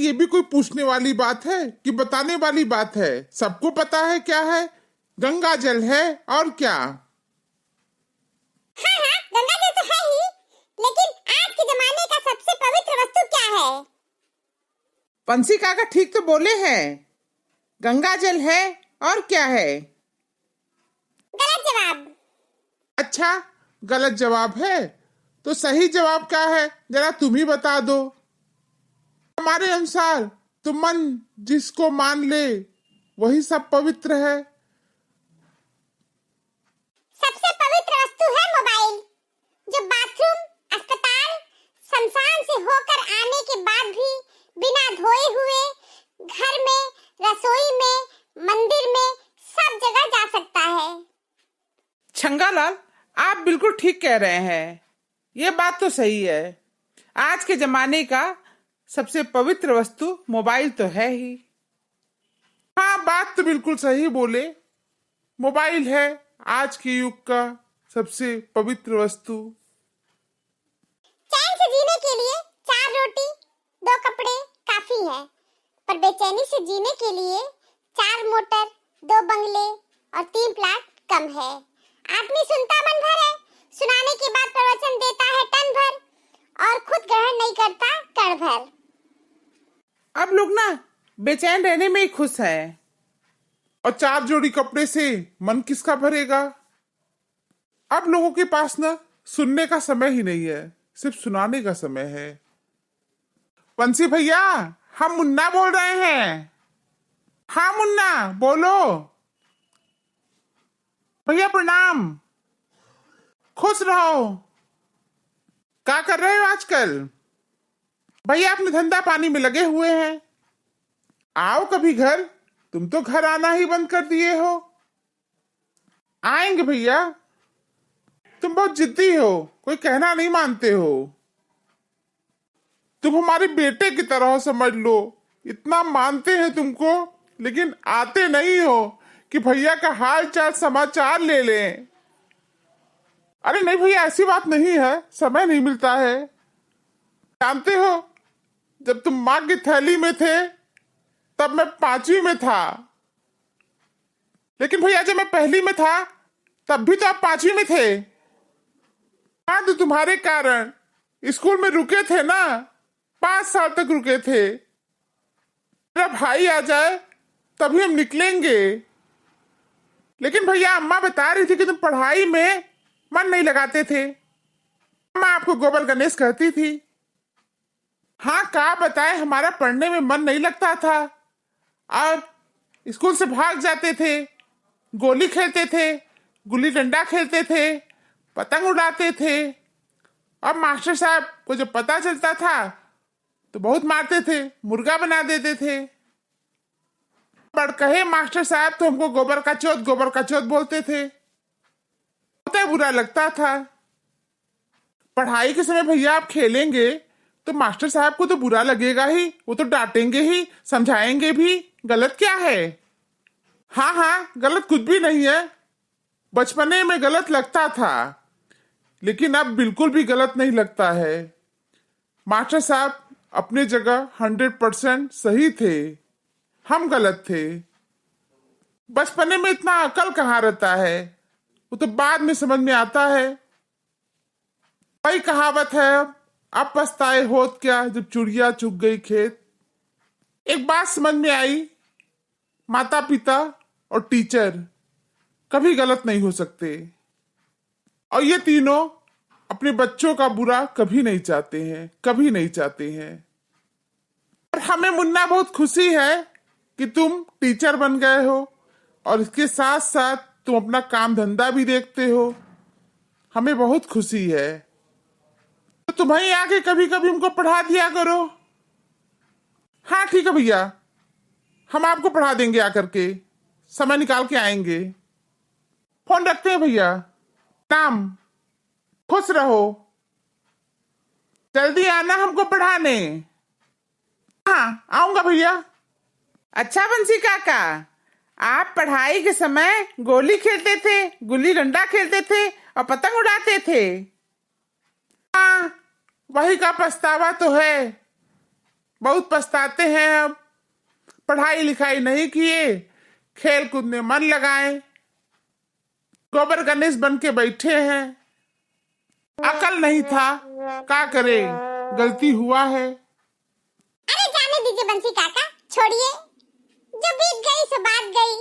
ये भी कोई पूछने वाली बात है कि बताने वाली बात है? सबको पता है क्या है। गंगा जल है और क्या। हाँ हाँ, गंगा जल तो है ही, लेकिन आज के जमाने का सबसे पवित्र वस्तु क्या है? पंछी काका ठीक तो बोले हैं, गंगा जल है और क्या है। गलत जवाब। अच्छा, गलत जवाब है तो सही जवाब क्या है, जरा तुम ही बता दो। हमारे अनुसार तो मन जिसको मान ले वही सब पवित्र है। सबसे पवित्र वस्तु है मोबाइल, जो बाथरूम, अस्पताल, शमशान से होकर आने के बाद भी बिना धोए हुए घर में, रसोई में, मंदिर में सब जगह जा सकता है। छंगालाल, आप बिल्कुल ठीक कह रहे हैं, ये बात तो सही है। आज के जमाने का सबसे पवित्र वस्तु मोबाइल तो है ही। हाँ, बात तो बिल्कुल सही बोले। मोबाइल है आज के युग का सबसे पवित्र वस्तु। चैन से जीने के लिए 4 रोटी 2 कपड़े काफी है, पर बेचैनी से जीने के लिए 4 मोटर 2 बंगले और 3 प्लाट कम है। आदमी सुनता मन भर है, सुनाने के बाद प्रवचन देता है टन भर और खुद ग्रहण नहीं करता कण भर। अब लोग ना बेचैन रहने में ही खुश हैं। और 4 जोड़ी कपड़े से मन किसका भरेगा। अब लोगों के पास ना सुनने का समय ही नहीं है, सिर्फ सुनाने का समय है। पंछी भैया, हम मुन्ना बोल रहे हैं। हाँ मुन्ना, बोलो। भैया प्रणाम, खुश रहो। क्या कर रहे हो आजकल? भैया अपने धंधा पानी में लगे हुए हैं। आओ कभी घर, तुम तो घर आना ही बंद कर दिए हो। आएंगे भैया, तुम बहुत जिद्दी हो, कोई कहना नहीं मानते हो। तुम हमारे बेटे की तरह समझ लो, इतना मानते हैं तुमको, लेकिन आते नहीं हो कि भैया का हाल चाल समाचार ले लें। अरे नहीं भैया, ऐसी बात नहीं है, समय नहीं मिलता है। जानते हो, जब तुम माँ की थैली में थे तब मैं 5वीं में था, लेकिन भैया जब मैं 1ली में था तब भी तो आप 5वीं में थे। हाँ, तो तुम्हारे कारण स्कूल में रुके थे ना, 5 साल तक रुके थे। मेरा भाई आ जाए तभी हम निकलेंगे। लेकिन भैया अम्मा बता रही थी कि तुम पढ़ाई में मन नहीं लगाते थे। अम्मा आपको गोबर गणेश कहती थी। हाँ, क्या बताए, हमारा पढ़ने में मन नहीं लगता था और स्कूल से भाग जाते थे, गोली खेलते थे, गुल्ली डंडा खेलते थे, पतंग उड़ाते थे। अब मास्टर साहब को जब पता चलता था तो बहुत मारते थे, मुर्गा बना देते थे। पर कहे मास्टर साहब तो हमको गोबर का चौथ बोलते थे। बहुत बुरा लगता था। पढ़ाई के समय भैया आप खेलेंगे तो मास्टर साहब को तो बुरा लगेगा ही, वो तो डांटेंगे ही, समझाएंगे भी। गलत क्या है? हाँ हाँ, गलत कुछ भी नहीं है। बचपने में गलत लगता था, लेकिन अब बिल्कुल भी गलत नहीं लगता है। मास्टर साहब अपने जगह 100% सही थे, हम गलत थे। बचपने में इतना अकल कहाँ रहता है, वो तो बाद में समझ में आता है। वही कहावत है, अब पछताए होत क्या जब चिड़िया चुग गई खेत। एक बात समझ में आई, माता पिता और टीचर कभी गलत नहीं हो सकते, और ये तीनों अपने बच्चों का बुरा कभी नहीं चाहते हैं, कभी नहीं चाहते हैं। और हमें मुन्ना बहुत खुशी है कि तुम टीचर बन गए हो और इसके साथ साथ तुम अपना काम धंधा भी देखते हो। हमें बहुत खुशी है। तो तुम्हें आके कभी कभी हमको पढ़ा दिया करो। हाँ ठीक है भैया, हम आपको पढ़ा देंगे, आकर के समय निकाल के आएंगे। फोन रखते हैं भैया, नाम, खुश रहो, जल्दी आना हमको पढ़ाने। हाँ आऊंगा भैया। अच्छा बंसी काका, आप पढ़ाई के समय गोली खेलते थे, गुल्ली डंडा खेलते थे और पतंग उड़ाते थे। हाँ, वही का पछतावा तो है। बहुत पछताते हैं अब। पढ़ाई लिखाई नहीं किए, खेल कूद में मन लगाए, गोबर गणेश बन के बैठे हैं। अकल नहीं था, क्या करे, गलती हुआ है। अरे जाने दीजिए बंसी काका, छोड़िए, जो बीत गई सो बात गई।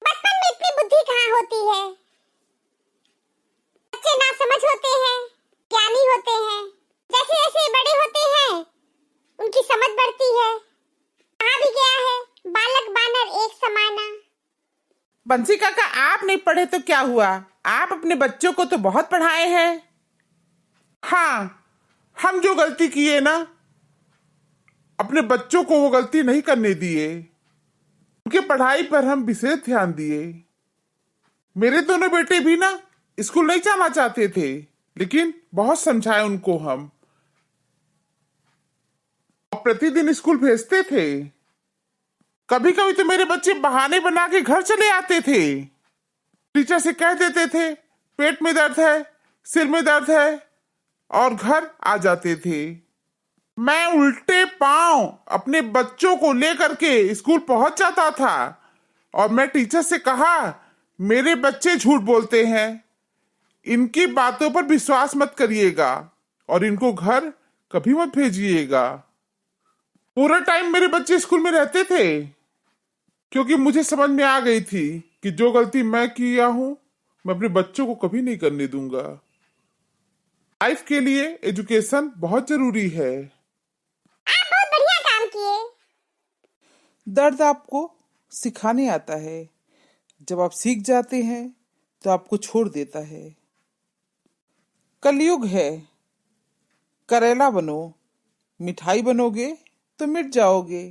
बचपन में इतनी बुद्धि कहाँ होती है। बच्चे ना समझ होते हैं, ज्ञानी होते हैं। जैसे जैसे बड़े होते हैं उनकी समझ बढ़ती है। कहा भी गया है, बालक बानर एक समाना। बंसी काका, आप नहीं पढ़े तो क्या हुआ, आप अपने बच्चों को तो बहुत पढ़ाए हैं। हाँ, हम जो गलती किए ना, अपने बच्चों को वो गलती नहीं करने दिए। उनके पढ़ाई पर हम विशेष ध्यान दिए। मेरे दोनों बेटे भी ना स्कूल नहीं जाना चाहते थे, लेकिन बहुत समझाए उनको हम, और प्रतिदिन स्कूल भेजते थे। कभी कभी तो मेरे बच्चे बहाने बना के घर चले आते थे। टीचर से कह देते थे पेट में दर्द है, सिर में दर्द है, और घर आ जाते थे। मैं उल्टे पांव अपने बच्चों को लेकर के स्कूल पहुंच जाता था, और मैं टीचर से कहा, मेरे बच्चे झूठ बोलते हैं, इनकी बातों पर विश्वास मत करिएगा और इनको घर कभी मत भेजिएगा। पूरा टाइम मेरे बच्चे स्कूल में रहते थे, क्योंकि मुझे समझ में आ गई थी कि जो गलती मैं किया हूं, मैं अपने बच्चों को कभी नहीं करने दूंगा। लाइफ के लिए एजुकेशन बहुत जरूरी है। आप बहुत बढ़िया काम किए। दर्द आपको सिखाने आता है, जब आप सीख जाते हैं तो आपको छोड़ देता है। कलयुग है, करेला बनो, मिठाई बनोगे तो मिट जाओगे।